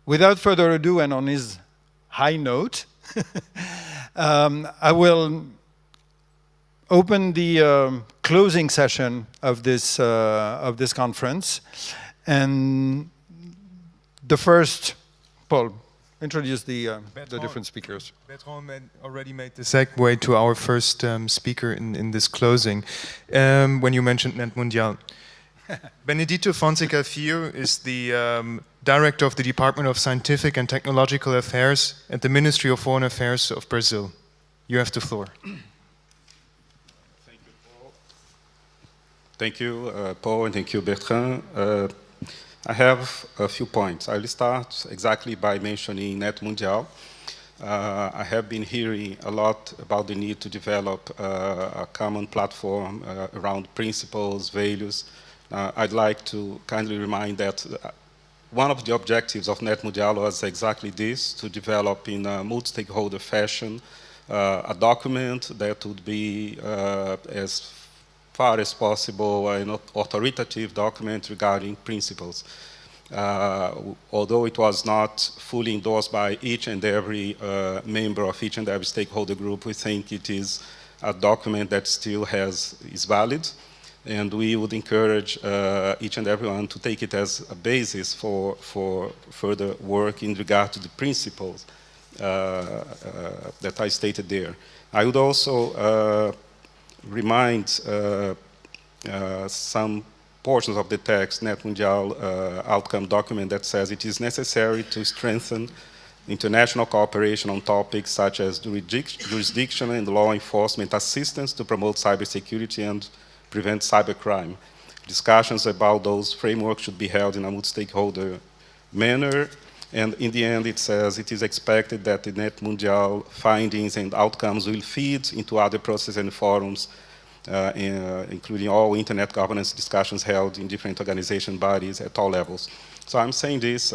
without further ado, and on his high note, I will open the closing session of this conference. And the first, Paul, introduce the different speakers. Bertrand already made the segue to our first speaker in this closing, when you mentioned Net Mundial. Benedicto Fonseca Filho is the Director of the Department of Scientific and Technological Affairs at the Ministry of Foreign Affairs of Brazil. You have the floor. Thank you, Paul. Thank you, Paul, and thank you, Bertrand. I have a few points. I will start exactly by mentioning Net Mundial. I have been hearing a lot about the need to develop a common platform around principles, values. I'd like to kindly remind that one of the objectives of Net Mundial was exactly this, to develop in a multi-stakeholder fashion a document that would be as far as possible an authoritative document regarding principles. Although it was not fully endorsed by each and every member of each and every stakeholder group, we think it is a document that still is valid. And we would encourage each and everyone to take it as a basis for further work in regard to the principles that I stated there. I would also remind some portions of the text, Net Mundial outcome document, that says it is necessary to strengthen international cooperation on topics such as jurisdiction and law enforcement assistance to promote cybersecurity and prevent cybercrime. Discussions about those frameworks should be held in a multi-stakeholder manner. And in the end, it says it is expected that the Net Mundial findings and outcomes will feed into other processes and forums, including all internet governance discussions held in different organization bodies at all levels. So I'm saying this,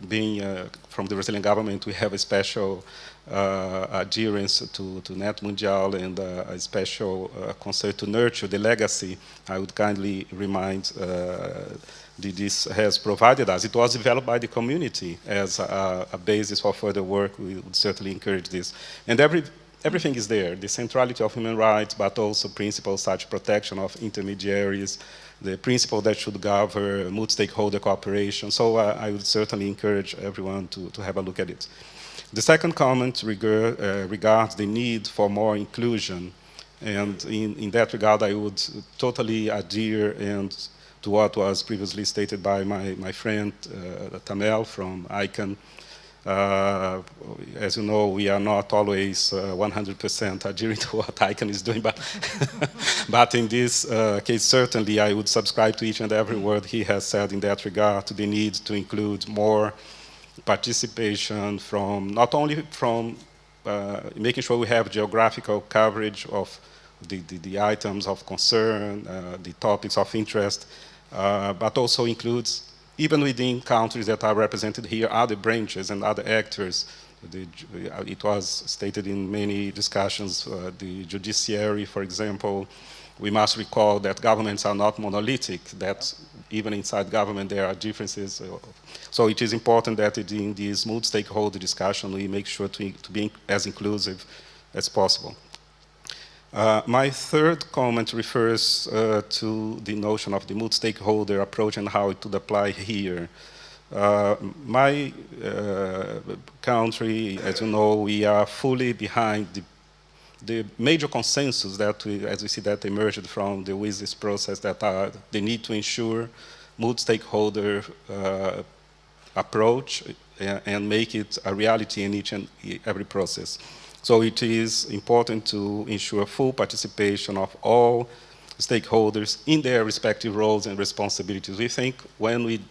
being from the Brazilian government, we have a special adherence to Net Mundial and a special concern to nurture the legacy. I would kindly remind this has provided us. It was developed by the community as a basis for further work. We would certainly encourage this. And everything is there, the centrality of human rights, but also principles such as protection of intermediaries, the principle that should govern multi-stakeholder cooperation. So I would certainly encourage everyone to have a look at it. The second comment regards the need for more inclusion. And in that regard, I would totally adhere to what was previously stated by my friend Tamel from ICANN. As you know, we are not always 100% adhering to what ICANN is doing, but in this case, certainly I would subscribe to each and every word he has said in that regard, to the need to include more participation from, not only from making sure we have geographical coverage of the items of concern, the topics of interest, but also includes, even within countries that are represented here, other branches and other actors. It was stated in many discussions, the judiciary, for example. We must recall that governments are not monolithic, that even inside government there are differences. So it is important that in this multi-stakeholder discussion we make sure to be as inclusive as possible. My third comment refers to the notion of the multi-stakeholder approach and how it would apply here. My country, as you know, we are fully behind the major consensus that as we see that emerged from the WSIS process, that are the need to ensure multi-stakeholder approach and make it a reality in each and every process. So it is important to ensure full participation of all stakeholders in their respective roles and responsibilities. We think when we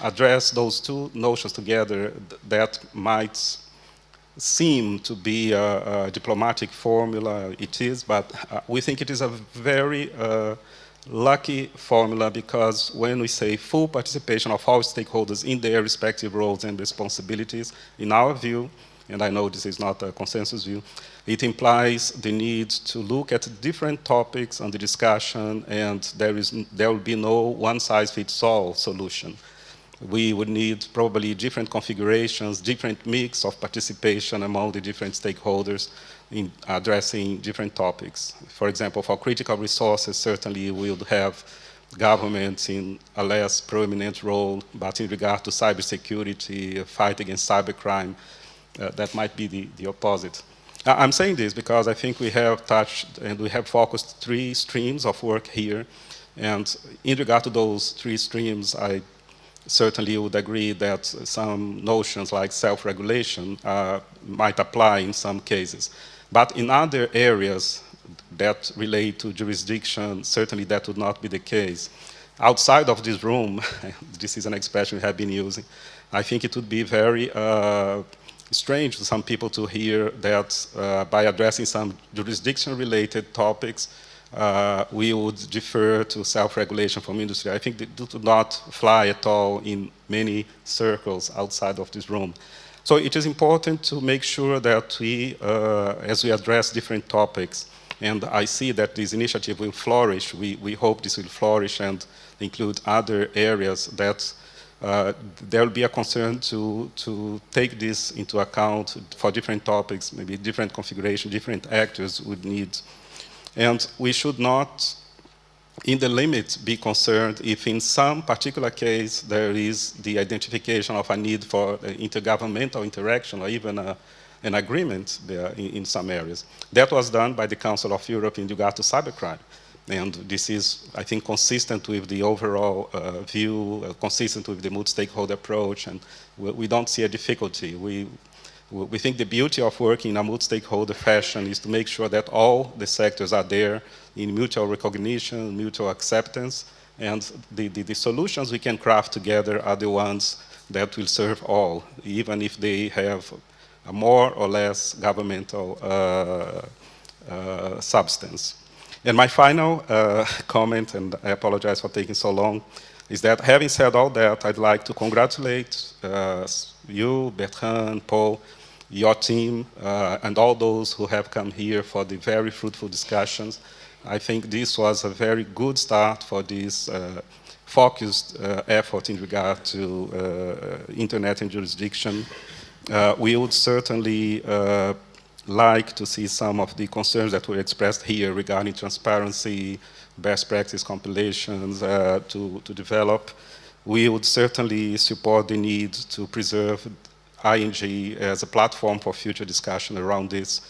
address those two notions together, that might seem to be a diplomatic formula. It is, but we think it is a very lucky formula, because when we say full participation of all stakeholders in their respective roles and responsibilities, in our view, and I know this is not a consensus view, it implies the need to look at different topics on the discussion, and there will be no one-size-fits-all solution. we would need probably different configurations, different mix of participation among the different stakeholders in addressing different topics. For example, for critical resources, certainly we would have governments in a less prominent role, but in regard to cybersecurity, fight against cybercrime, that might be the opposite. I'm saying this because I think we have touched and we have focused 3 streams of work here. And in regard to those 3 streams, I certainly would agree that some notions like self-regulation might apply in some cases. But in other areas that relate to jurisdiction, certainly that would not be the case. Outside of this room, this is an expression we have been using, I think it would be very strange to some people to hear that by addressing some jurisdiction-related topics, we would defer to self-regulation from industry. I think that would not fly at all in many circles outside of this room. So it is important to make sure that we, as we address different topics, and I see that this initiative will flourish, we hope this will flourish and include other areas, that there will be a concern to take this into account for different topics, maybe different configuration, different actors would need. And we should not, in the limit, be concerned if in some particular case there is the identification of a need for intergovernmental interaction or even an agreement there in some areas. That was done by the Council of Europe in regard to cybercrime. And this is, I think, consistent with the overall view, consistent with the multi-stakeholder approach, and we don't see a difficulty. We think the beauty of working in a multi-stakeholder fashion is to make sure that all the sectors are there in mutual recognition, mutual acceptance, and the solutions we can craft together are the ones that will serve all, even if they have a more or less governmental substance. And my final comment, and I apologize for taking so long, is that having said all that, I'd like to congratulate you, Bertrand, Paul, your team, and all those who have come here for the very fruitful discussions. I think this was a very good start for this focused effort in regard to internet and jurisdiction. We would certainly like to see some of the concerns that were expressed here regarding transparency, best practice compilations to develop. We would certainly support the need to preserve ING as a platform for future discussion around this.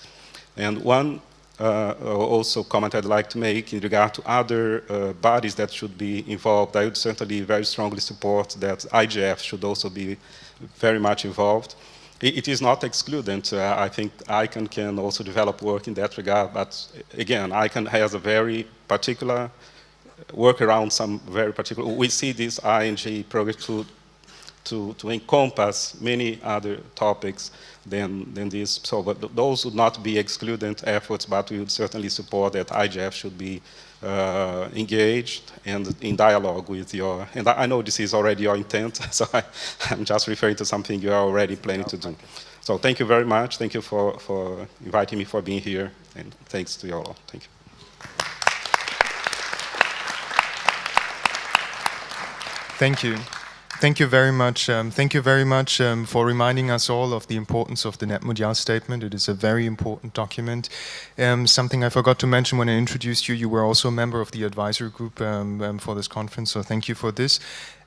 And one also comment I'd like to make in regard to other bodies that should be involved, I would certainly very strongly support that IGF should also be very much involved. It is not excluded. I think ICANN can also develop work in that regard, but again, ICANN has a very particular work around some very particular, we see this ING program to encompass many other topics than this. So but those would not be excluded efforts, but we would certainly support that IGF should be engaged and in dialogue with your, and I know this is already your intent, so I'm just referring to something you are already planning to do. So thank you very much. Thank you for inviting me, for being here, and thanks to you all. Thank you. Thank you. Thank you very much. Thank you very much for reminding us all of the importance of the Net Mundial statement. It is a very important document. Something I forgot to mention when I introduced you, you were also a member of the advisory group for this conference, so thank you for this.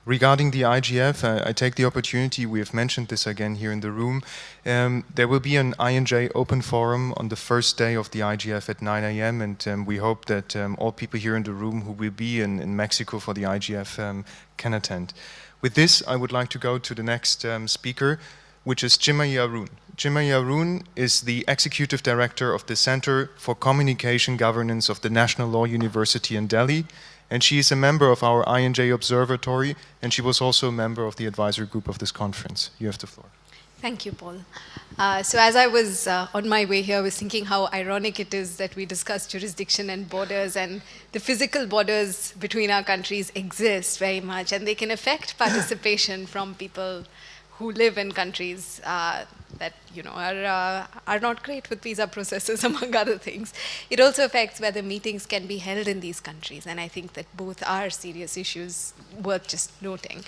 Regarding the IGF, I take the opportunity, we have mentioned this again here in the room, there will be an INJ open forum on the first day of the IGF at 9 a.m. and we hope that all people here in the room who will be in Mexico for the IGF can attend. With this, I would like to go to the next speaker, which is Chinmayi Arun. Chinmayi Arun is the Executive Director of the Center for Communication Governance of the National Law University in Delhi, and she is a member of our INJ Observatory, and she was also a member of the advisory group of this conference. You have the floor. Thank you, Paul. So as I was on my way here, I was thinking how ironic it is that we discuss jurisdiction and borders, and the physical borders between our countries exist very much, and they can affect participation from people who live in countries that are not great with visa processes, among other things. It also affects whether meetings can be held in these countries, and I think that both are serious issues worth just noting.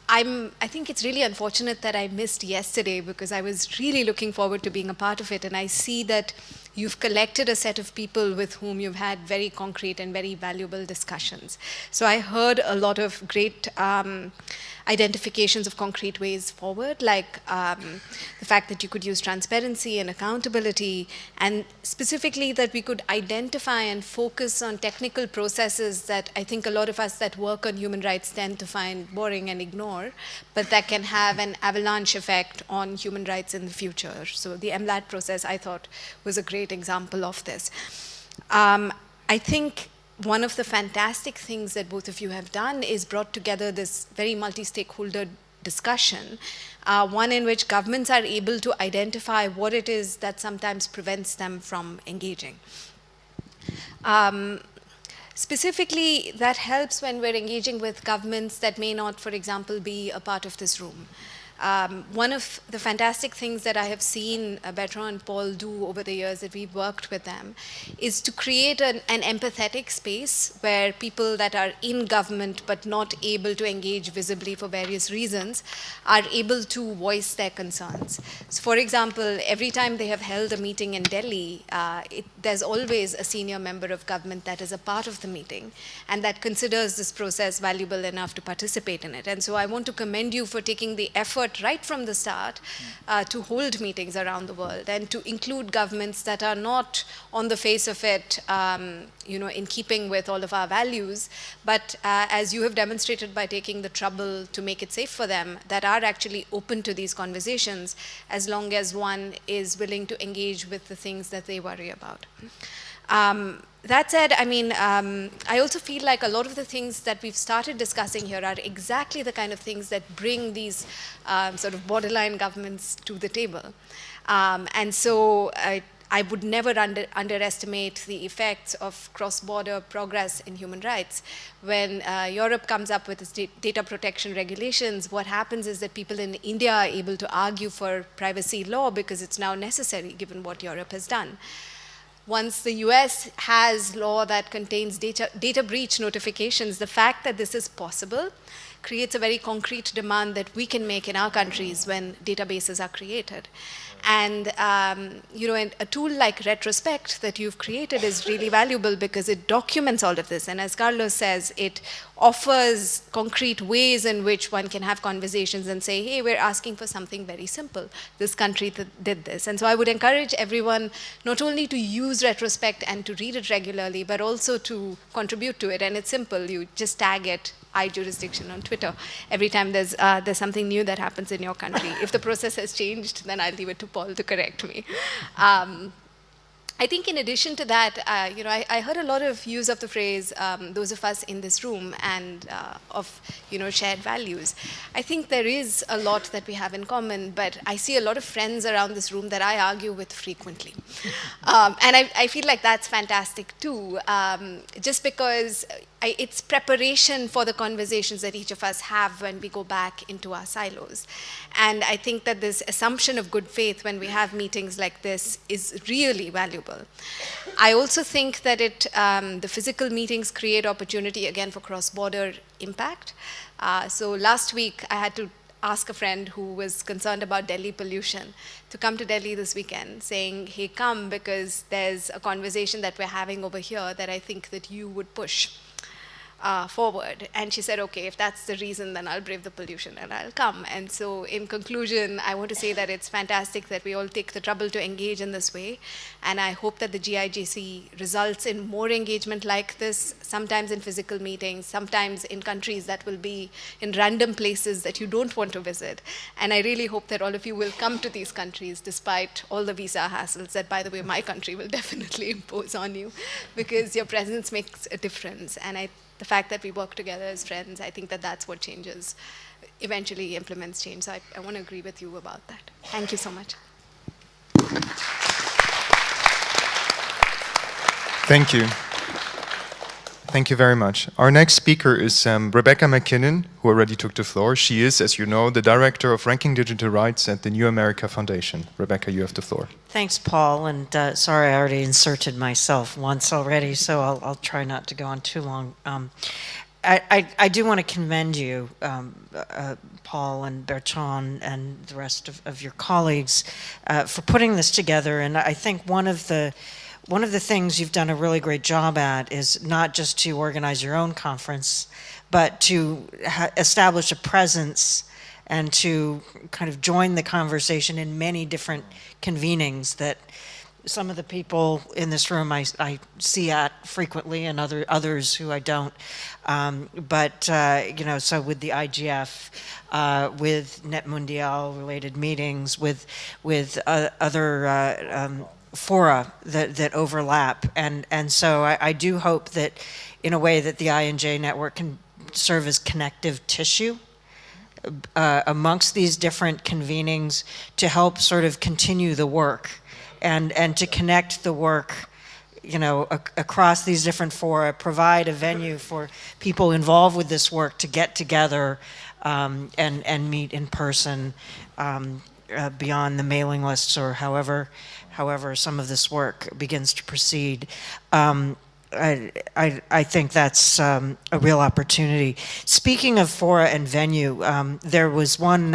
I think it's really unfortunate that I missed yesterday because I was really looking forward to being a part of it, and I see that you've collected a set of people with whom you've had very concrete and very valuable discussions. So I heard a lot of great identifications of concrete ways forward, like the fact that you could use transparency and accountability, and specifically that we could identify and focus on technical processes that I think a lot of us that work on human rights tend to find boring and ignore, but that can have an avalanche effect on human rights in the future. So the MLAT process, I thought, was a great example of this. I think one of the fantastic things that both of you have done is brought together this very multi-stakeholder discussion, one in which governments are able to identify what it is that sometimes prevents them from engaging. Specifically, that helps when we're engaging with governments that may not, for example, be a part of this room. One of the fantastic things that I have seen Bertrand and Paul do over the years that we've worked with them is to create an empathetic space where people that are in government but not able to engage visibly for various reasons are able to voice their concerns. So for example, every time they have held a meeting in Delhi, there's always a senior member of government that is a part of the meeting and that considers this process valuable enough to participate in it. And so I want to commend you for taking the effort right from the start to hold meetings around the world and to include governments that are not on the face of it, in keeping with all of our values, but as you have demonstrated by taking the trouble to make it safe for them, that are actually open to these conversations as long as one is willing to engage with the things that they worry about. That said, I also feel like a lot of the things that we've started discussing here are exactly the kind of things that bring these sort of borderline governments to the table. And so I would never underestimate the effects of cross-border progress in human rights. When Europe comes up with its data protection regulations, what happens is that people in India are able to argue for privacy law because it's now necessary given what Europe has done. Once the US has law that contains data breach notifications, the fact that this is possible creates a very concrete demand that we can make in our countries when databases are created. And a tool like Retrospect that you've created is really valuable because it documents all of this. And as Carlos says, it offers concrete ways in which one can have conversations and say, hey, we're asking for something very simple. This country did this. And so I would encourage everyone not only to use Retrospect and to read it regularly, but also to contribute to it. And it's simple. You just tag it iJurisdiction on Twitter every time there's something new that happens in your country. If the process has changed, then I'll leave it to Paul to correct me. I think in addition to that, I heard a lot of use of the phrase, those of us in this room, and of shared values. I think there is a lot that we have in common, but I see a lot of friends around this room that I argue with frequently. And I feel like that's fantastic too, just because it's preparation for the conversations that each of us have when we go back into our silos. And I think that this assumption of good faith when we have meetings like this is really valuable. I also think that the physical meetings create opportunity again for cross-border impact. So last week I had to ask a friend who was concerned about Delhi pollution to come to Delhi this weekend, saying, hey, come because there's a conversation that we're having over here that I think that you would push forward. And she said, okay, if that's the reason, then I'll brave the pollution and I'll come. And so in conclusion, I want to say that it's fantastic that we all take the trouble to engage in this way. And I hope that the GIJC results in more engagement like this, sometimes in physical meetings, sometimes in countries that will be in random places that you don't want to visit. And I really hope that all of you will come to these countries despite all the visa hassles that, by the way, my country will definitely impose on you, because your presence makes a difference. And the fact that we work together as friends, I think that that's what changes, eventually implements change. So I want to agree with you about that. Thank you so much. Thank you. Thank you very much. Our next speaker is Rebecca McKinnon, who already took the floor. She is, as you know, the Director of Ranking Digital Rights at the New America Foundation. Rebecca, you have the floor. Thanks, Paul. And sorry, I already inserted myself once already, so I'll try not to go on too long. I do want to commend you, Paul and Bertrand and the rest of your colleagues for putting this together. And I think one of the things you've done a really great job at is not just to organize your own conference, but to establish a presence and to kind of join the conversation in many different convenings that some of the people in this room I see at frequently, and others who I don't. You know, so with the IGF, with Net Mundial related meetings, with other fora that overlap, and so I do hope that, in a way, that the I&J network can serve as connective tissue amongst these different convenings to help sort of continue the work. And to connect the work, you know, across these different fora, provide a venue for people involved with this work to get together and meet in person beyond the mailing lists, or however some of this work begins to proceed. I think that's a real opportunity. Speaking of fora and venue, there was one,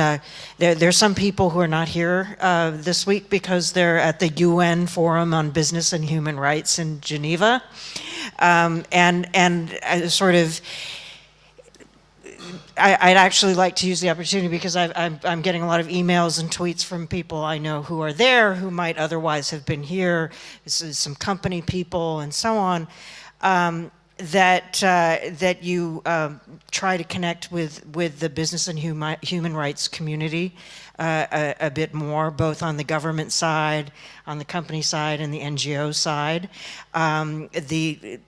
there's some people who are not here this week because they're at the UN Forum on Business and Human Rights in Geneva. I'd actually like to use the opportunity because I'm getting a lot of emails and tweets from people I know who are there who might otherwise have been here. This is some company people and so on. That you try to connect with the business and human rights community a bit more, both on the government side, on the company side, and the NGO side. The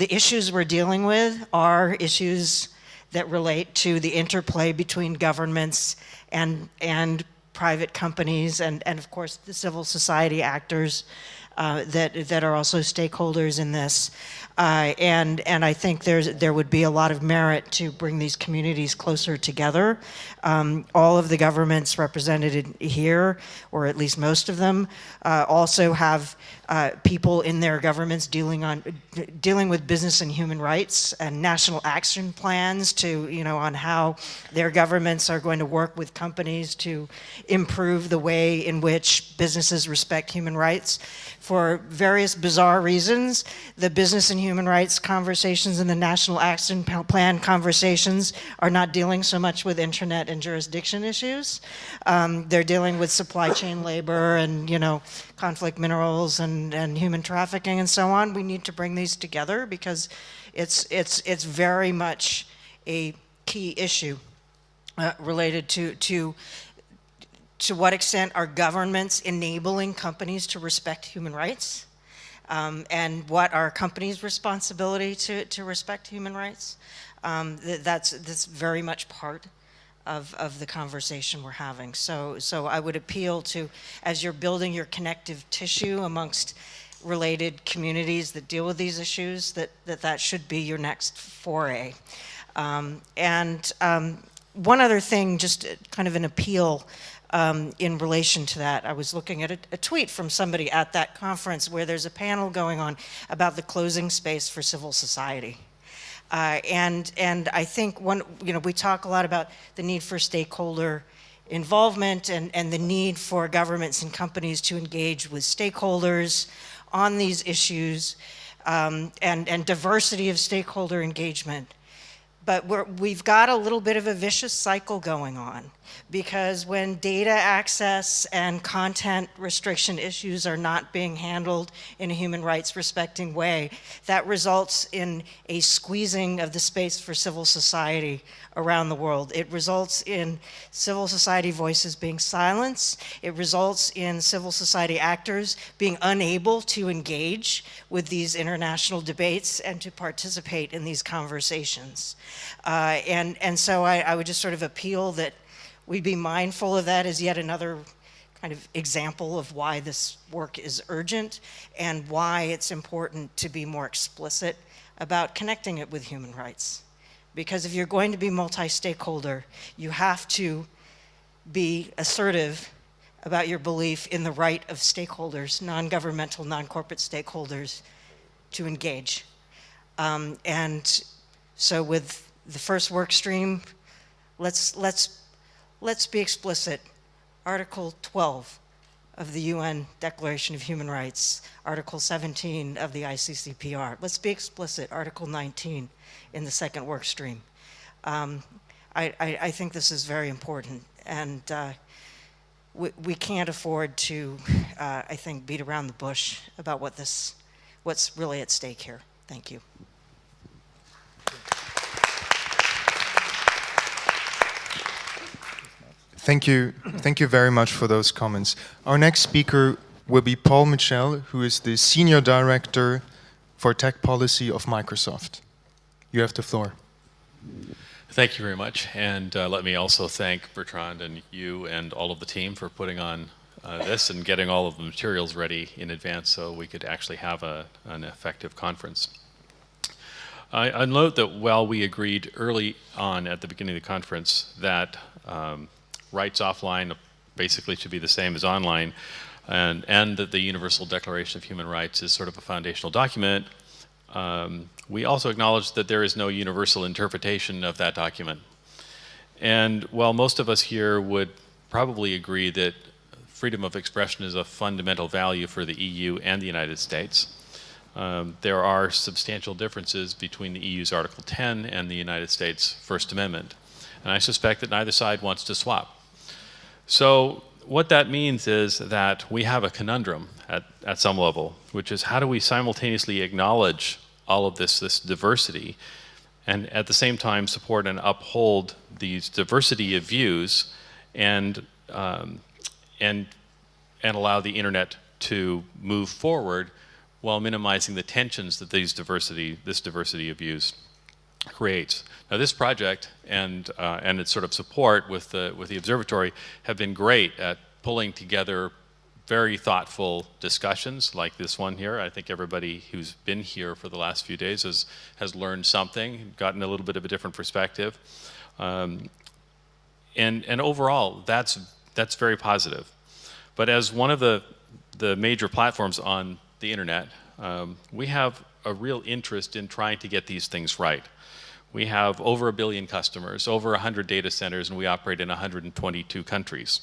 issues we're dealing with are issues that relate to the interplay between governments and private companies and of course the civil society actors that are also stakeholders in this. And I think there would be a lot of merit to bring these communities closer together. All of the governments represented here, or at least most of them, also have people in their governments dealing with business and human rights and national action plans on how their governments are going to work with companies to improve the way in which businesses respect human rights. For various bizarre reasons, the business and human rights conversations and the national action plan conversations are not dealing so much with internet and jurisdiction issues. They're dealing with supply chain labor and conflict minerals and human trafficking and so on. We need to bring these together because it's very much a key issue related to what extent are governments enabling companies to respect human rights, and what are companies' responsibility to respect human rights. That's very much part of the conversation we're having. So I would appeal to, as you're building your connective tissue amongst related communities that deal with these issues, that should be your next foray. One other thing, just kind of an appeal in relation to that. I was looking at a tweet from somebody at that conference where there's a panel going on about the closing space for civil society. And I think we talk a lot about the need for stakeholder involvement and the need for governments and companies to engage with stakeholders on these issues, and diversity of stakeholder engagement. But we've got a little bit of a vicious cycle going on, because when data access and content restriction issues are not being handled in a human rights respecting way, that results in a squeezing of the space for civil society around the world. It results in civil society voices being silenced. It results in civil society actors being unable to engage with these international debates and to participate in these conversations. So I would just sort of appeal that we be mindful of that as yet another kind of example of why this work is urgent and why it's important to be more explicit about connecting it with human rights. Because if you're going to be multi-stakeholder, you have to be assertive about your belief in the right of stakeholders, non-governmental, non-corporate stakeholders, to engage. And so with the first work stream, let's be explicit. Article 12 of the UN Declaration of Human Rights, Article 17 of the ICCPR. Let's be explicit, Article 19 in the second work stream. I think this is very important, and we can't afford to, I think, beat around the bush about what's really at stake here. Thank you. Thank you very much for those comments. Our next speaker will be Paul Mitchell, who is the Senior Director for Tech Policy of Microsoft. You have the floor. Thank you very much, and let me also thank Bertrand and you and all of the team for putting on this and getting all of the materials ready in advance so we could actually have an effective conference. I note that while we agreed early on at the beginning of the conference that rights offline basically should be the same as online, and that the Universal Declaration of Human Rights is sort of a foundational document, we also acknowledge that there is no universal interpretation of that document. And while most of us here would probably agree that freedom of expression is a fundamental value for the EU and the United States, there are substantial differences between the EU's Article 10 and the United States First Amendment. And I suspect that neither side wants to swap. So what that means is that we have a conundrum at some level, which is how do we simultaneously acknowledge all of this diversity and at the same time support and uphold these diversity of views and allow the internet to move forward while minimizing the tensions that this diversity of views creates. Now, this project and its sort of support with the observatory have been great at pulling together very thoughtful discussions like this one here. I think everybody who's been here for the last few days has learned something, gotten a little bit of a different perspective, and overall that's very positive. But as one of the major platforms on the internet, we have a real interest in trying to get these things right. We have over 1 billion customers, over 100 data centers, and we operate in 122 countries.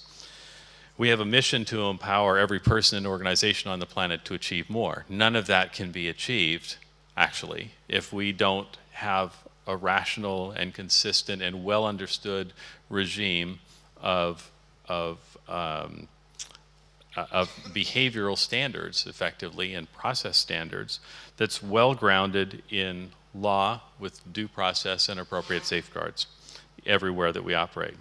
We have a mission to empower every person and organization on the planet to achieve more. None of that can be achieved, actually, if we don't have a rational and consistent and well-understood regime of behavioral standards, effectively, and process standards that's well-grounded in law with due process and appropriate safeguards everywhere that we operate.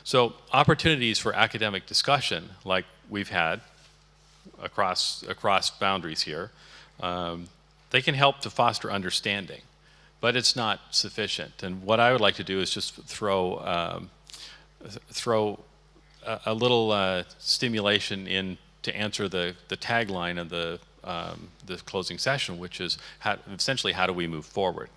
So opportunities for academic discussion, like we've had across boundaries here, they can help to foster understanding, but it's not sufficient. And what I would like to do is just throw a little stimulation in to answer the tagline of the closing session, which is essentially how do we move forward?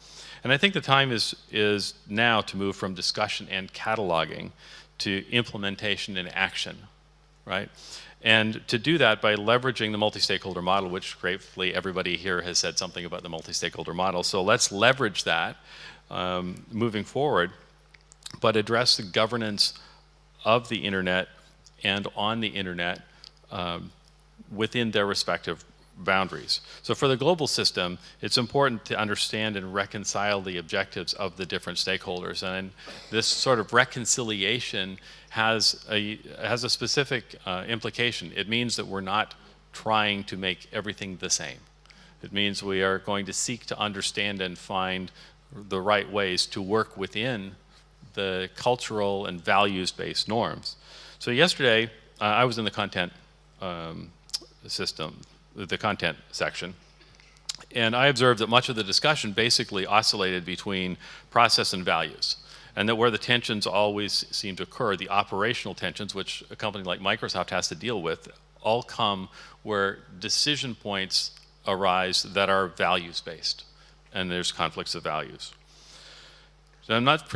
And I think the time is now to move from discussion and cataloging to implementation and action, right? And to do that by leveraging the multi-stakeholder model, which gratefully everybody here has said something about the multi-stakeholder model. So let's leverage that moving forward, but address the governance of the internet and on the internet within their respective boundaries. So for the global system, it's important to understand and reconcile the objectives of the different stakeholders. And this sort of reconciliation has a specific implication. It means that we're not trying to make everything the same. It means we are going to seek to understand and find the right ways to work within the cultural and values-based norms. So yesterday, I was in the content the content section, and I observed that much of the discussion basically oscillated between process and values, and that where the tensions always seem to occur, the operational tensions, which a company like Microsoft has to deal with, all come where decision points arise that are values-based, and there's conflicts of values. So I'm not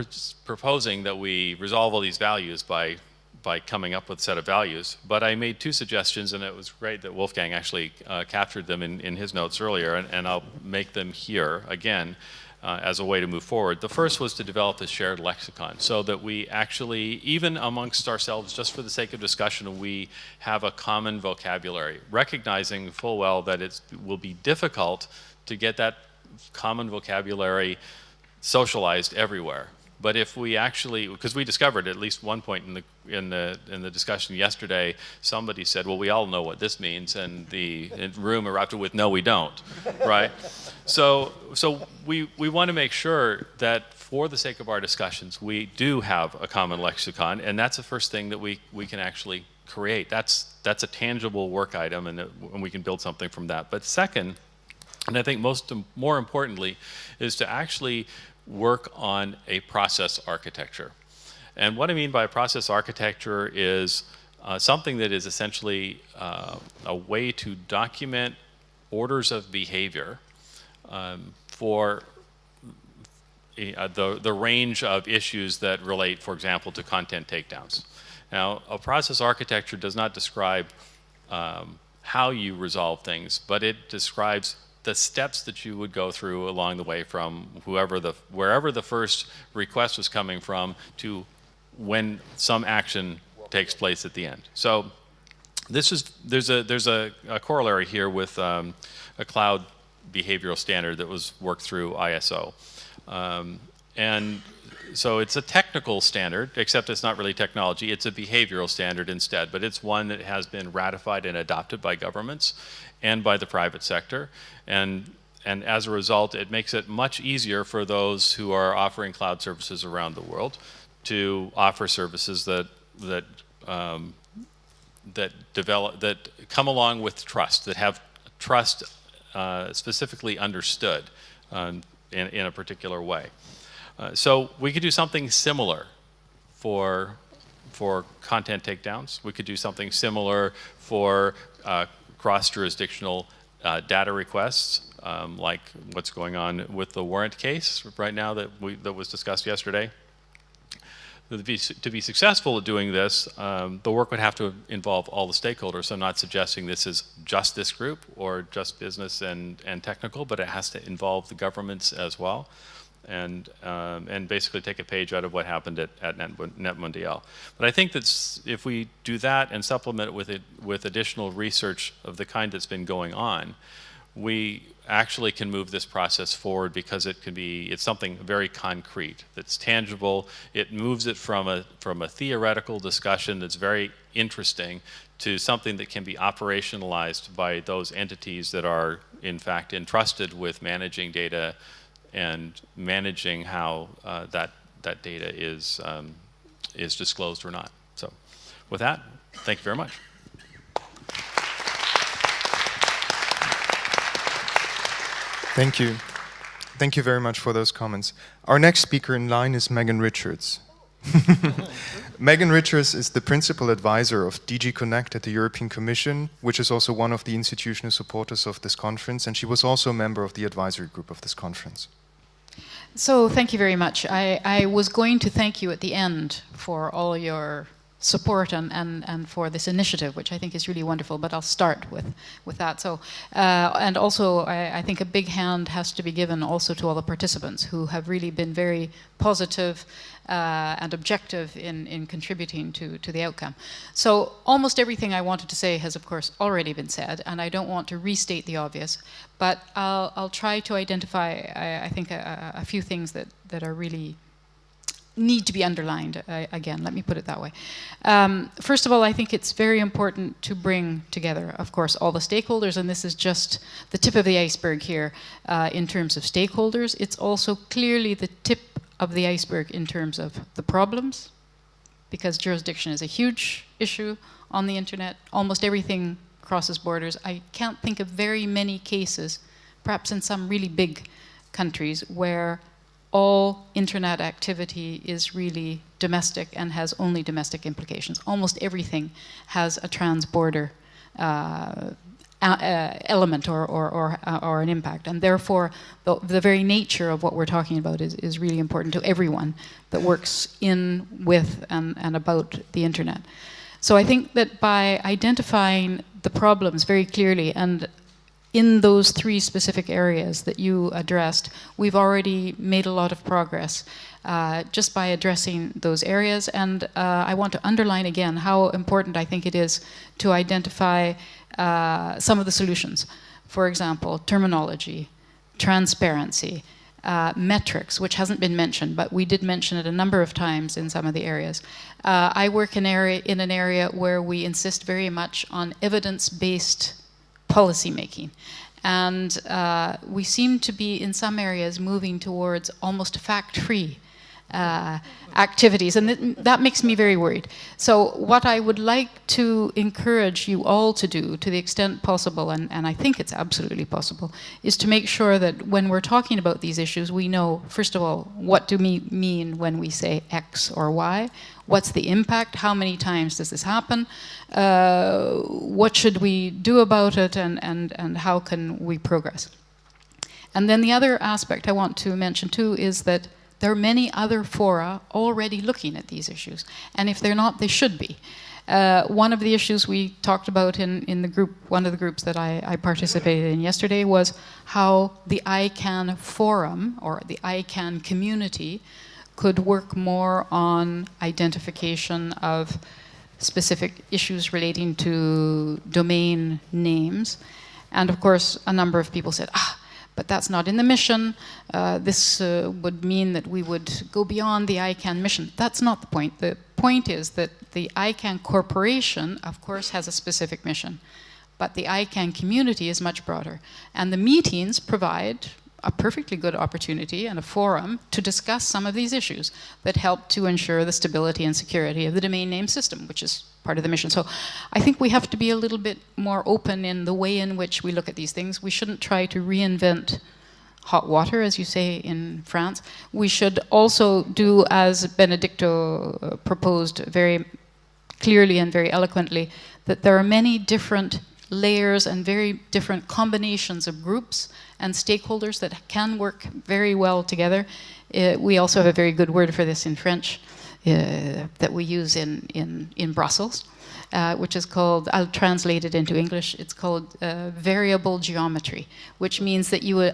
proposing that we resolve all these values by by coming up with a set of values. But I made two suggestions, and it was great that Wolfgang actually captured them in his notes earlier, and I'll make them here again as a way to move forward. The first was to develop this shared lexicon so that we actually, even amongst ourselves, just for the sake of discussion, we have a common vocabulary, recognizing full well that it will be difficult to get that common vocabulary socialized everywhere. But if we actually, because we discovered at least one point in the discussion yesterday, somebody said, "Well, we all know what this means," and the room erupted with, "No, we don't," right? So we want to make sure that for the sake of our discussions, we do have a common lexicon, and that's the first thing that we can actually create. That's a tangible work item, and we can build something from that. But second, and I think more importantly, is to actually work on a process architecture. And what I mean by a process architecture is something that is essentially a way to document orders of behavior for the range of issues that relate, for example, to content takedowns. Now, a process architecture does not describe how you resolve things, but it describes the steps that you would go through along the way from wherever the first request was coming from to when some action takes place at the end. So there's a corollary here with a cloud behavioral standard that was worked through ISO. And so it's a technical standard, except it's not really technology. It's a behavioral standard instead, but it's one that has been ratified and adopted by governments and by the private sector. And as a result, it makes it much easier for those who are offering cloud services around the world to offer services that come along with trust, that have trust specifically understood in a particular way. So we could do something similar for content takedowns. We could do something similar for cross-jurisdictional data requests, like what's going on with the warrant case right now that was discussed yesterday. To be successful at doing this, the work would have to involve all the stakeholders. So I'm not suggesting this is just this group or just business and technical, but it has to involve the governments as well, and basically take a page out of what happened at NetMundial. But I think that if we do that and supplement it with additional research of the kind that's been going on, we actually can move this process forward because it's something very concrete that's tangible. It moves it from a theoretical discussion that's very interesting to something that can be operationalized by those entities that are in fact entrusted with managing data and managing how that data is disclosed or not. So with that, thank you very much. Thank you. Thank you very much for those comments. Our next speaker in line is Megan Richards. Megan Richards is the principal advisor of DG Connect at the European Commission, which is also one of the institutional supporters of this conference, and she was also a member of the advisory group of this conference. So thank you very much. I was going to thank you at the end for all your support and for this initiative, which I think is really wonderful, but I'll start with that. So, and also I think a big hand has to be given also to all the participants who have really been very positive and objective in contributing to the outcome. So almost everything I wanted to say has of course already been said, and I don't want to restate the obvious, but I'll try to identify I think a few things that are really need to be underlined. Again, let me put it that way. First of all, I think it's very important to bring together, of course, all the stakeholders, and this is just the tip of the iceberg here in terms of stakeholders. It's also clearly the tip of the iceberg in terms of the problems, because jurisdiction is a huge issue on the internet. Almost everything crosses borders. I can't think of very many cases, perhaps in some really big countries, where all internet activity is really domestic and has only domestic implications. Almost everything has a trans-border element or an impact. And therefore, the very nature of what we're talking about is really important to everyone that works in, with, and about the internet. So I think that by identifying the problems very clearly, and in those 3 specific areas that you addressed, we've already made a lot of progress just by addressing those areas. And I want to underline again how important I think it is to identify some of the solutions. For example, terminology, transparency, metrics, which hasn't been mentioned, but we did mention it a number of times in some of the areas. I work in an area where we insist very much on evidence-based policy making. And we seem to be, in some areas, moving towards almost fact-free activities, and that makes me very worried. So what I would like to encourage you all to do, to the extent possible, and I think it's absolutely possible, is to make sure that when we're talking about these issues, we know, first of all, what do we mean when we say X or Y? What's the impact? How many times does this happen? What should we do about it, and how can we progress? And then the other aspect I want to mention too is that there are many other fora already looking at these issues, and if they're not, they should be. One of the issues we talked about in the group, one of the groups that I participated in yesterday, was how the ICANN forum, or the ICANN community, could work more on identification of specific issues relating to domain names. And of course, a number of people said, but that's not in the mission. This would mean that we would go beyond the ICANN mission. That's not the point. The point is that the ICANN corporation, of course, has a specific mission. But the ICANN community is much broader. And the meetings provide a perfectly good opportunity and a forum to discuss some of these issues that help to ensure the stability and security of the domain name system, which is part of the mission. So I think we have to be a little bit more open in the way in which we look at these things. We shouldn't try to reinvent hot water, as you say in France. We should also do, as Benedicto proposed very clearly and very eloquently, that there are many different layers and very different combinations of groups and stakeholders that can work very well together. We also have a very good word for this in French that we use in Brussels, which is called, I'll translate it into English, it's called variable geometry, which means that you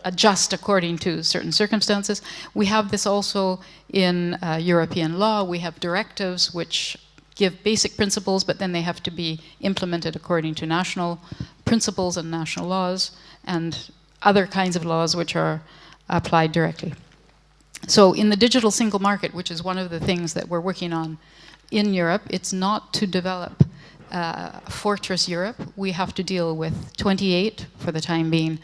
adjust according to certain circumstances. We have this also in European law. We have directives which give basic principles, but then they have to be implemented according to national principles and national laws, and other kinds of laws which are applied directly. So in the digital single market, which is one of the things that we're working on in Europe, it's not to develop Fortress Europe. We have to deal with 28, for the time being,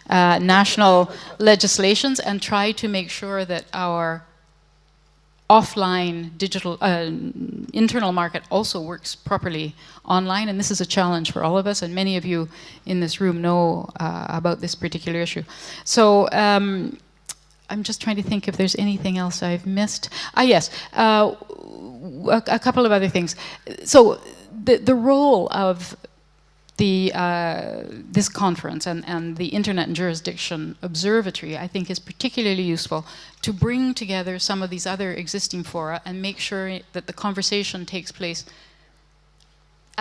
national legislations, and try to make sure that our offline digital internal market also works properly online, and this is a challenge for all of us, and many of you in this room know about this particular issue. So I'm just trying to think if there's anything else I've missed. Yes, a couple of other things. So the role of this conference and the Internet and Jurisdiction Observatory, I think, is particularly useful to bring together some of these other existing fora and make sure that the conversation takes place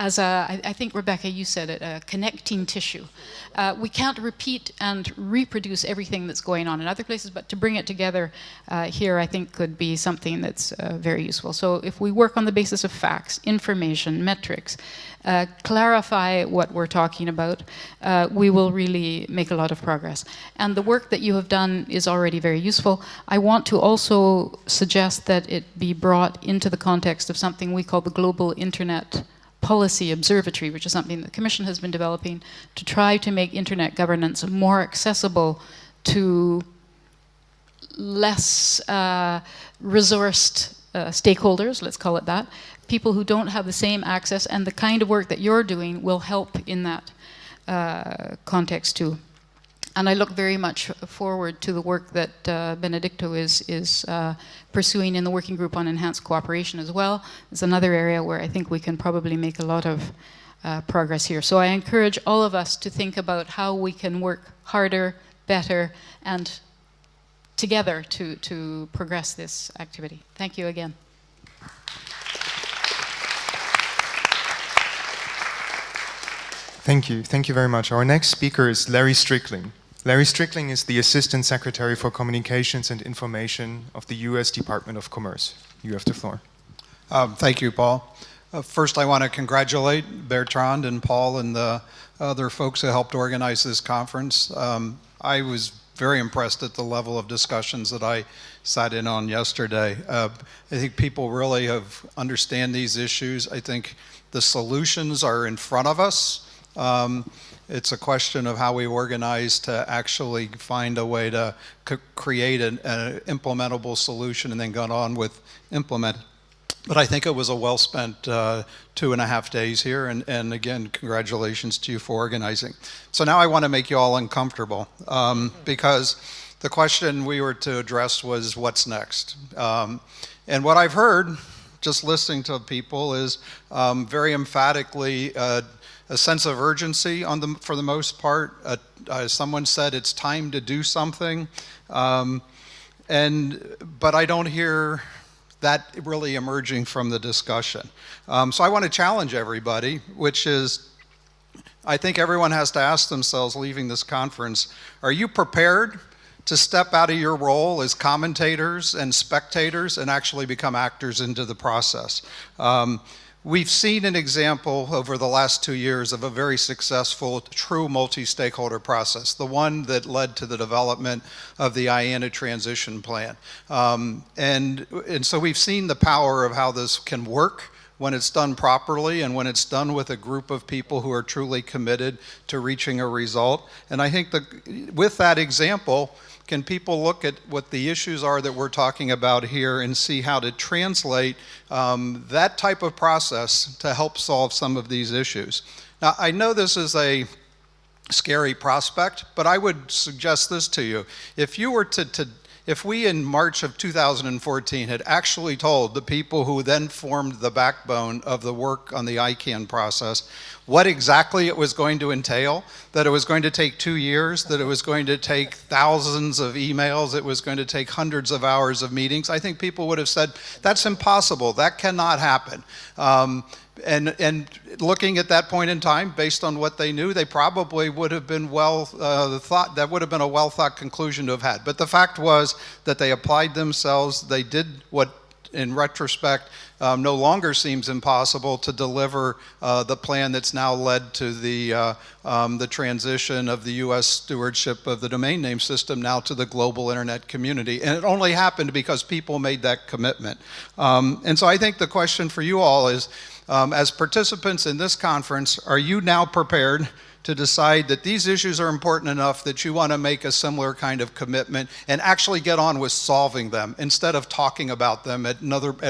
as I think, Rebecca, you said it, a connecting tissue. We can't repeat and reproduce everything that's going on in other places, but to bring it together here, I think, could be something that's very useful. So if we work on the basis of facts, information, metrics, clarify what we're talking about, we will really make a lot of progress. And the work that you have done is already very useful. I want to also suggest that it be brought into the context of something we call the Global Internet Policy Observatory, which is something the Commission has been developing to try to make internet governance more accessible to less resourced stakeholders, let's call it that, people who don't have the same access, and the kind of work that you're doing will help in that context too. And I look very much forward to the work that Benedicto is pursuing in the working group on enhanced cooperation as well. It's another area where I think we can probably make a lot of progress here. So I encourage all of us to think about how we can work harder, better, and together to progress this activity. Thank you again. Thank you. Thank you very much. Our next speaker is Larry Strickling. Larry Strickling is the Assistant Secretary for Communications and Information of the U.S. Department of Commerce. You have the floor. Thank you, Paul. First, I want to congratulate Bertrand and Paul and the other folks who helped organize this conference. I was very impressed at the level of discussions that I sat in on yesterday. I think people really understand these issues. I think the solutions are in front of us. It's a question of how we organize to actually find a way to create an implementable solution and then go on with implement. But I think it was a well-spent 2.5 days here, and again, congratulations to you for organizing. So now I want to make you all uncomfortable, because the question we were to address was what's next. And what I've heard, just listening to people, is very emphatically a sense of urgency for the most part. Someone said it's time to do something, but I don't hear that really emerging from the discussion. So I want to challenge everybody, which is, I think everyone has to ask themselves leaving this conference, are you prepared to step out of your role as commentators and spectators and actually become actors into the process? We've seen an example over the last 2 years of a very successful, true multi-stakeholder process, the one that led to the development of the IANA transition plan. And so we've seen the power of how this can work when it's done properly and when it's done with a group of people who are truly committed to reaching a result. And I think that with that example, can people look at what the issues are that we're talking about here and see how to translate that type of process to help solve some of these issues? Now, I know this is a scary prospect, but I would suggest this to you. If you were if we in March of 2014 had actually told the people who then formed the backbone of the work on the ICANN process what exactly it was going to entail, that it was going to take 2 years, that it was going to take thousands of emails, it was going to take hundreds of hours of meetings, I think people would have said, that's impossible, that cannot happen. And looking at that point in time, based on what they knew, they probably would have been that would have been a well thought conclusion to have had. But the fact was that they applied themselves, they did what in retrospect no longer seems impossible, to deliver the plan that's now led to the transition of the U.S. stewardship of the domain name system now to the global internet community. And it only happened because people made that commitment. And so I think the question for you all is, as participants in this conference, are you now prepared to decide that these issues are important enough that you want to make a similar kind of commitment and actually get on with solving them instead of talking about them at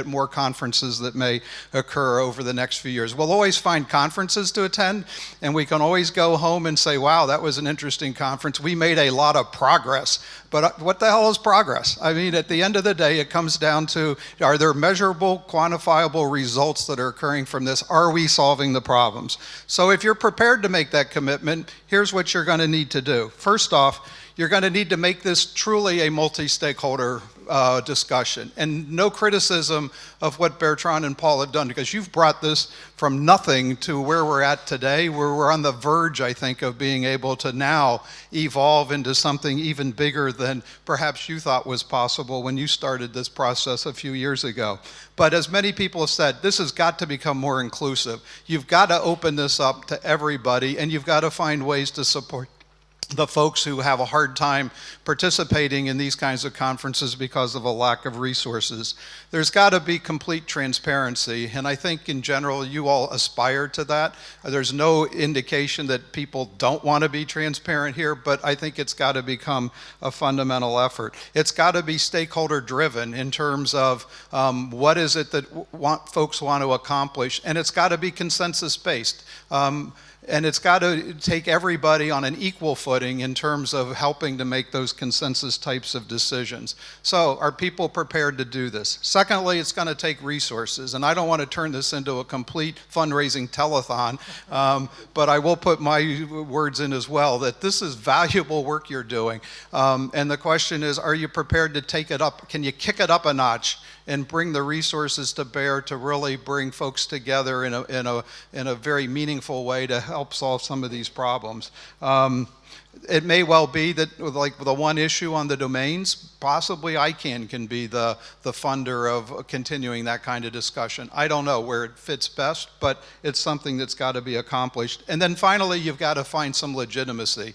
more conferences that may occur over the next few years? We'll always find conferences to attend, and we can always go home and say, wow, that was an interesting conference. We made a lot of progress. But what the hell is progress? I mean, at the end of the day, it comes down to, are there measurable, quantifiable results that are occurring from this? Are we solving the problems? So if you're prepared to make that commitment, here's what you're going to need to do. First off, you're going to need to make this truly a multi-stakeholder discussion. And no criticism of what Bertrand and Paul have done, because you've brought this from nothing to where we're at today, where we're on the verge, I think, of being able to now evolve into something even bigger than perhaps you thought was possible when you started this process a few years ago. But as many people have said, this has got to become more inclusive. You've got to open this up to everybody, and you've got to find ways to support the folks who have a hard time participating in these kinds of conferences because of a lack of resources. There's got to be complete transparency, and I think in general you all aspire to that. There's no indication that people don't want to be transparent here, but I think it's got to become a fundamental effort. It's got to be stakeholder driven in terms of what is it that folks want to accomplish, and it's got to be consensus based. And it's got to take everybody on an equal footing in terms of helping to make those consensus types of decisions. So are people prepared to do this? Secondly, it's going to take resources. And I don't want to turn this into a complete fundraising telethon, but I will put my words in as well, that this is valuable work you're doing. And the question is, are you prepared to take it up? Can you kick it up a notch and bring the resources to bear to really bring folks together in a very meaningful way to help solve some of these problems? It may well be that, like the one issue on the domains, possibly ICANN can be the funder of continuing that kind of discussion. I don't know where it fits best, but it's something that's got to be accomplished. And then finally, you've got to find some legitimacy.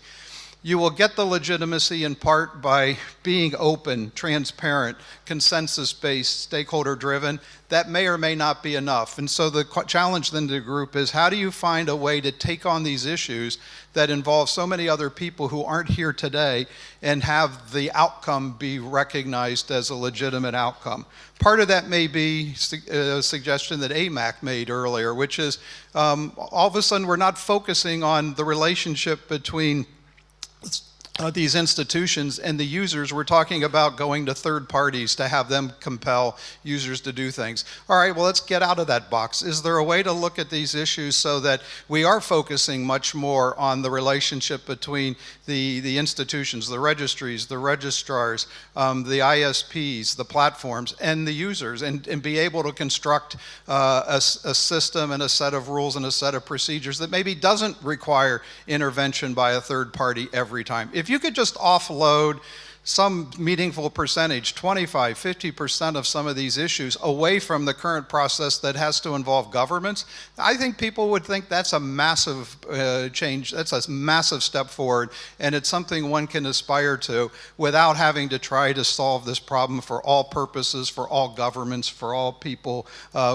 You will get the legitimacy in part by being open, transparent, consensus-based, stakeholder-driven. That may or may not be enough. And so the challenge then to the group is, how do you find a way to take on these issues that involve so many other people who aren't here today and have the outcome be recognized as a legitimate outcome? Part of that may be a suggestion that AMAC made earlier, which is all of a sudden we're not focusing on the relationship between these institutions and the users. We're talking about going to third parties to have them compel users to do things. All right, well, let's get out of that box. Is there a way to look at these issues so that we are focusing much more on the relationship between the institutions, the registries, the registrars, the ISPs, the platforms, and the users, and be able to construct a system and a set of rules and a set of procedures that maybe doesn't require intervention by a third party every time? If you could just offload some meaningful percentage, 25, 50% of some of these issues away from the current process that has to involve governments, I think people would think that's a massive change, that's a massive step forward, and it's something one can aspire to without having to try to solve this problem for all purposes, for all governments, for all people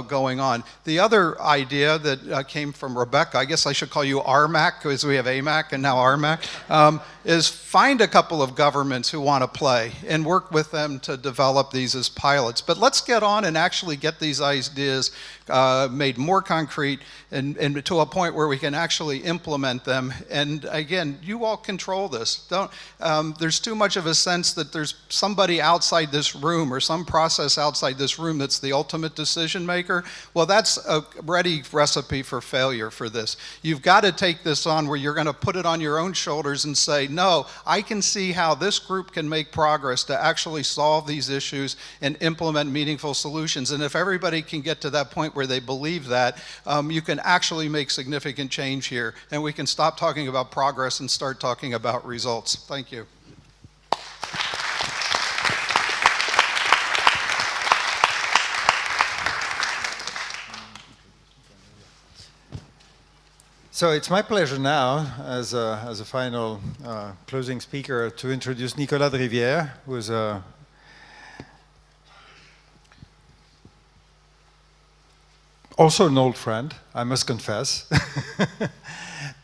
going on. The other idea that came from Rebecca, I guess I should call you RMAC, because we have AMAC and now RMAC, is find a couple of governments who want to play and work with them to develop these as pilots. But let's get on and actually get these ideas made more concrete and to a point where we can actually implement them. And again, you all control this. There's too much of a sense that there's somebody outside this room or some process outside this room that's the ultimate decision maker. Well, that's a ready recipe for failure for this. You've got to take this on where you're going to put it on your own shoulders and say, no, I can see how this group can make progress to actually solve these issues and implement meaningful solutions. And if everybody can get to that point where they believe that, you can actually make significant change here, and we can stop talking about progress and start talking about results. Thank you. So it's my pleasure now, as a final closing speaker, to introduce Nicolel Riviere, who is also an old friend, I must confess.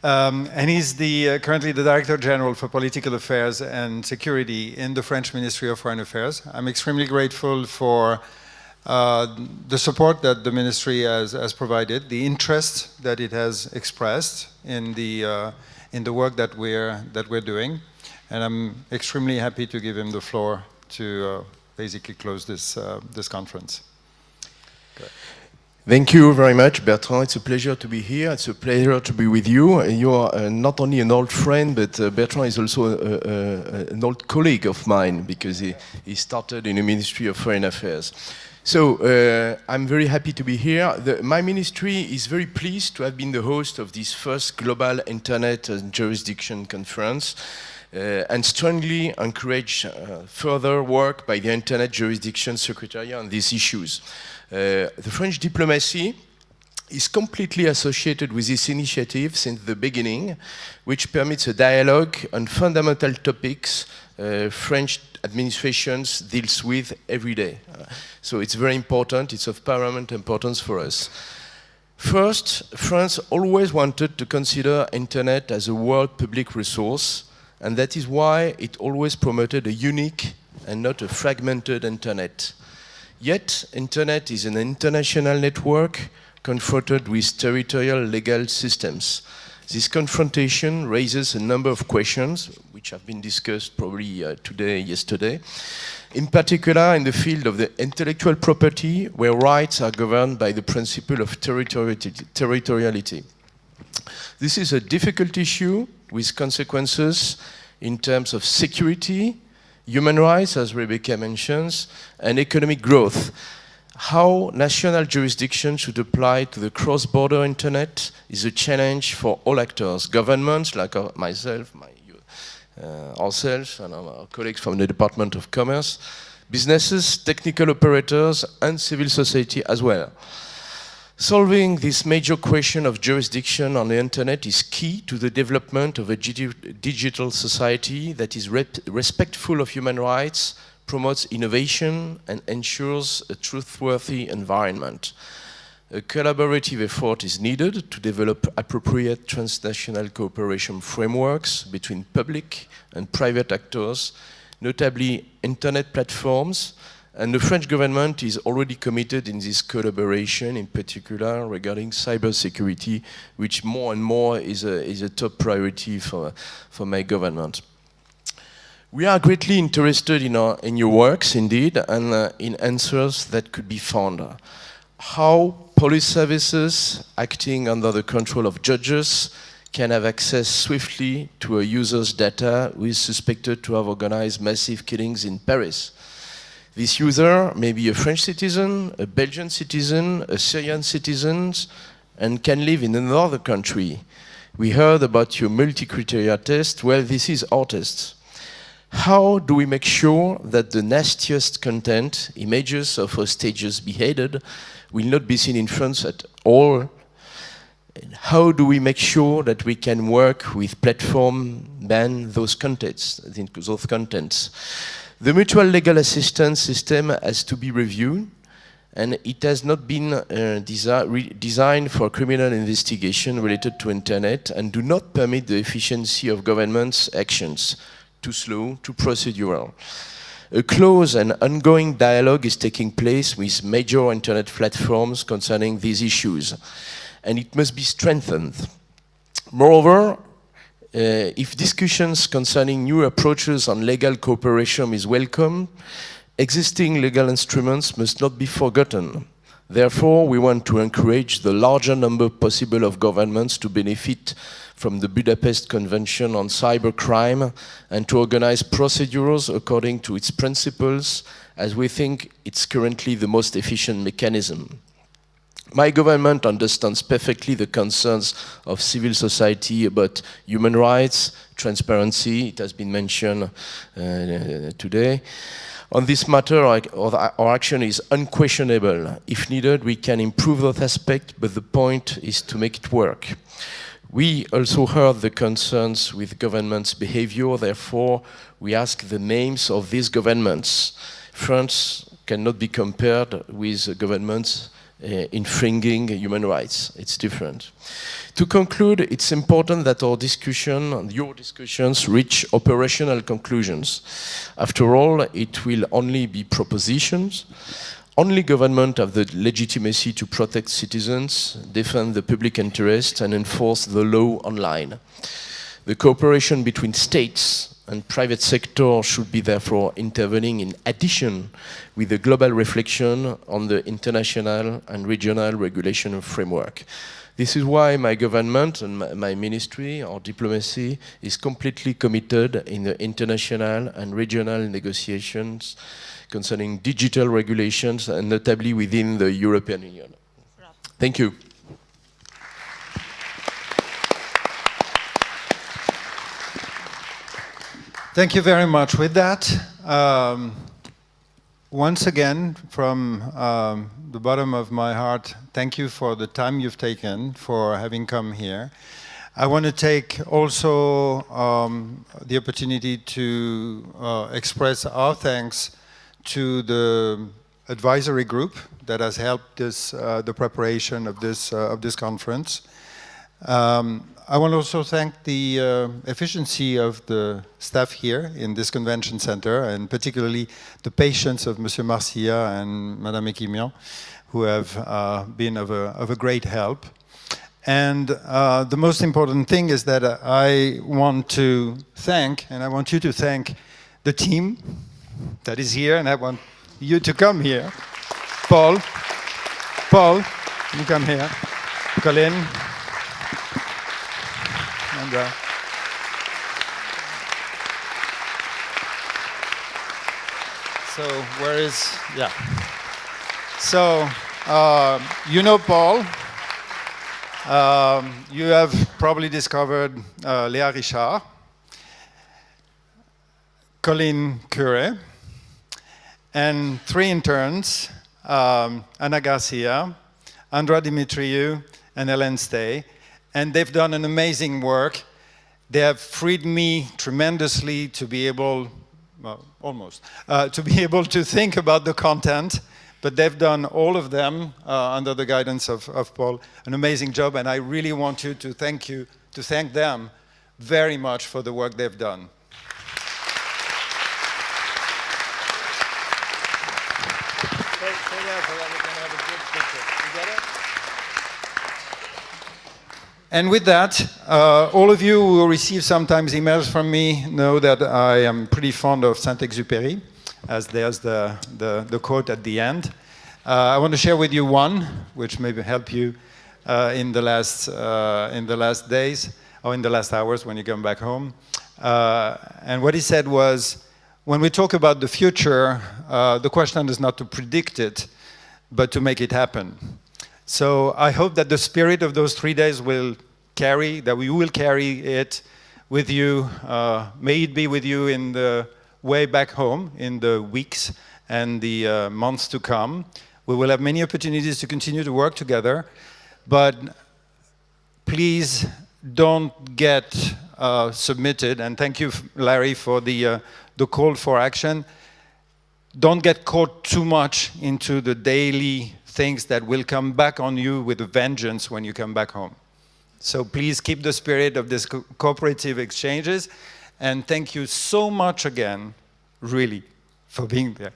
And he's currently the Director General for Political Affairs and Security in the French Ministry of Foreign Affairs. I'm extremely grateful for the support that the ministry has provided, the interest that it has expressed in the work that we're doing, and I'm extremely happy to give him the floor to basically close this conference. Thank you very much, Bertrand. It's a pleasure to be here. It's a pleasure to be with you. You are not only an old friend, but Bertrand is also an old colleague of mine, because he started in the Ministry of Foreign Affairs. So I'm very happy to be here. My ministry is very pleased to have been the host of this first Global Internet Jurisdiction Conference and strongly encourage further work by the Internet Jurisdiction Secretariat on these issues. The French diplomacy is completely associated with this initiative since the beginning, which permits a dialogue on fundamental topics French administrations deals with every day. So it's very important, it's of paramount importance for us. First, France always wanted to consider internet as a world public resource, and that is why it always promoted a unique and not a fragmented internet. Yet, internet is an international network confronted with territorial legal systems. This confrontation raises a number of questions, which have been discussed probably today, yesterday, in particular in the field of the intellectual property, where rights are governed by the principle of territoriality. This is a difficult issue with consequences in terms of security, human rights, as Rebecca mentions, and economic growth. How national jurisdiction should apply to the cross-border internet is a challenge for all actors, governments like myself, ourselves, and our colleagues from the Department of Commerce, businesses, technical operators, and civil society as well. Solving this major question of jurisdiction on the internet is key to the development of a digital society that is respectful of human rights, promotes innovation, and ensures a trustworthy environment. A collaborative effort is needed to develop appropriate transnational cooperation frameworks between public and private actors, notably internet platforms, and the French government is already committed in this collaboration, in particular regarding cybersecurity, which more and more is a top priority for my government. We are greatly interested in your works, indeed, and in answers that could be found. How police services acting under the control of judges can have access swiftly to a user's data who is suspected to have organized massive killings in Paris. This user may be a French citizen, a Belgian citizen, a Syrian citizen, and can live in another country. We heard about your multi-criteria test. Well, this is our test. How do we make sure that the nastiest content, images of hostages beheaded, will not be seen in France at all? And how do we make sure that we can work with platform ban those contents? The mutual legal assistance system has to be reviewed, and it has not been designed for criminal investigation related to internet and do not permit the efficiency of government's actions. Too slow, too procedural. A close and ongoing dialogue is taking place with major internet platforms concerning these issues, and it must be strengthened. Moreover, if discussions concerning new approaches on legal cooperation is welcome, existing legal instruments must not be forgotten. Therefore, we want to encourage the larger number possible of governments to benefit from the Budapest Convention on Cybercrime and to organize procedures according to its principles, as we think it's currently the most efficient mechanism. My government understands perfectly the concerns of civil society about human rights, transparency, it has been mentioned today. On this matter, our action is unquestionable. If needed, we can improve that aspect, but the point is to make it work. We also heard the concerns with governments' behavior, therefore we ask the names of these governments. France cannot be compared with governments infringing human rights. It's different. To conclude, it's important that our discussion, your discussions, reach operational conclusions. After all, it will only be propositions. Only governments have the legitimacy to protect citizens, defend the public interest, and enforce the law online. The cooperation between states and private sector should be therefore intervening in addition with a global reflection on the international and regional regulation framework. This is why my government and my ministry, our diplomacy, is completely committed in the international and regional negotiations concerning digital regulations, and notably within the European Union. Thank you. Thank you very much. With that, once again, from the bottom of my heart, thank you for the time you've taken for having come here. I want to take also the opportunity to express our thanks to the advisory group that has helped this, the preparation of this conference. I want to also thank the efficiency of the staff here in this convention center, and particularly the patience of Monsieur Marcia and Madame McKinnon, who have been of a great help. And the most important thing is that I want to thank, and I want you to thank the team that is here, and I want you to come here. Paul, you come here. Colin, Andra. So where is, yeah. So, you know Paul. You have probably discovered Léa Richard, Colin Cure, and 3 interns, Anna Garcia, Andra Dimitriou, and Hélène Stay. And they've done an amazing work. They have freed me tremendously to be able, well, almost, to be able to think about the content. But they've done, all of them, under the guidance of Paul, an amazing job, and I really want you to thank them very much for the work they've done. And with that, all of you who receive sometimes emails from me know that I am pretty fond of Saint-Exupéry, as there's the quote at the end. I want to share with you one, which may help you in the last days, or in the last hours when you come back home. And what he said was, when we talk about the future, the question is not to predict it, but to make it happen. So I hope that the spirit of those 3 days will carry, that we will carry it with you. May it be with you in the way back home, in the weeks and the months to come. We will have many opportunities to continue to work together, but please don't get submitted, and thank you, Larry, for the call for action. Don't get caught too much into the daily things that will come back on you with a vengeance when you come back home. So please keep the spirit of these cooperative exchanges, and thank you so much again, really, for being there.